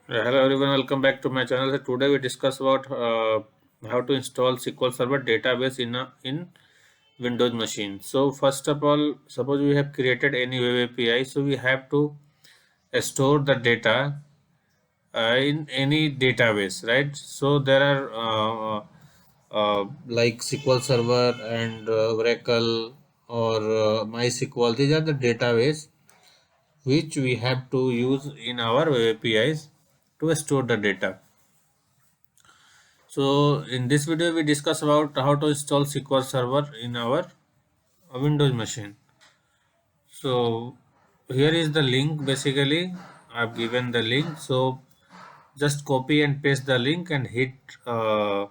Hello everyone, welcome back to my channel. So today we discuss about how to install SQL Server database in Windows machine. So first of all, suppose we have created any web API, so we have to store the data in any database, right? So there are like SQL Server and Oracle or MySQL. These are the database which we have to use in our web APIs to store the data. So in this video we discuss about how to install SQL Server in our Windows machine. So here is the link. Basically I've given the link, so just copy and paste the link and hit on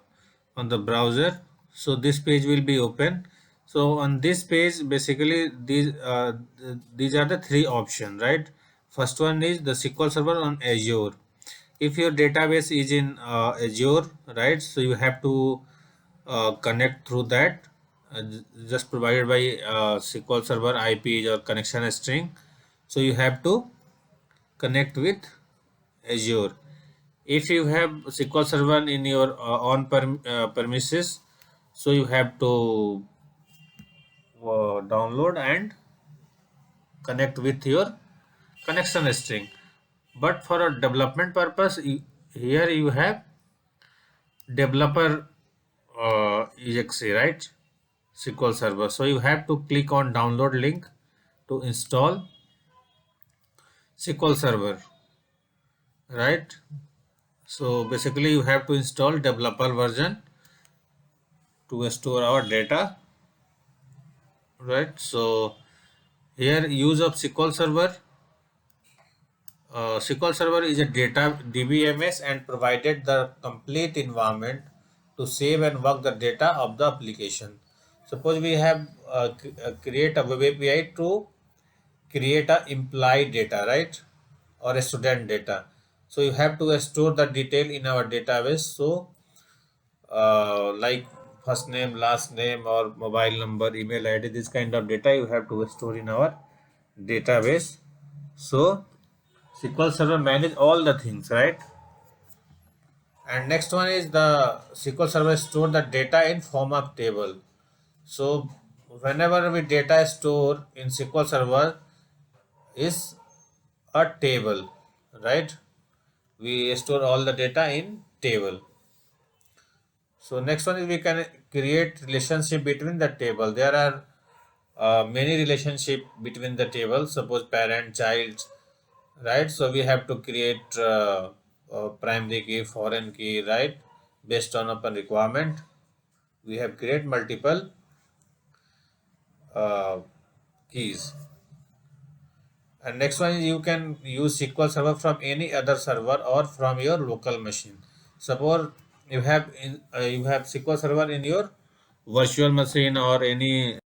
the browser. So this page will be open. So on this page basically these are the three options, right? First one is the SQL Server on Azure. If your database is in Azure, right, so you have to connect through that, just provided by SQL Server IP or connection string. So you have to connect with Azure. If you have SQL Server in your premises, so you have to download and connect with your connection string. But for a development purpose, here you have developer exe, right? SQL Server. So you have to click on download link to install SQL Server, right? So basically you have to install developer version to store our data, right? So here use of SQL Server. SQL Server is a data DBMS and provided the complete environment to save and work the data of the application. Suppose we have create a web API to create a employee data, right, or a student data. So you have to store the detail in our database. So like first name, last name, or mobile number, email ID, this kind of data you have to store in our database. So SQL Server manage all the things, right? And next one is the SQL Server store the data in form of table. So whenever we data store in SQL Server is a table, right? We store all the data in table. So next one is we can create relationship between the table. There are many relationship between the table. Suppose parent, child, right? So we have to create primary key, foreign key, right? Based on upon requirement, we have create multiple uh, keys. And next one is you can use SQL Server from any other server or from your local machine. Suppose you have SQL Server in your virtual machine or any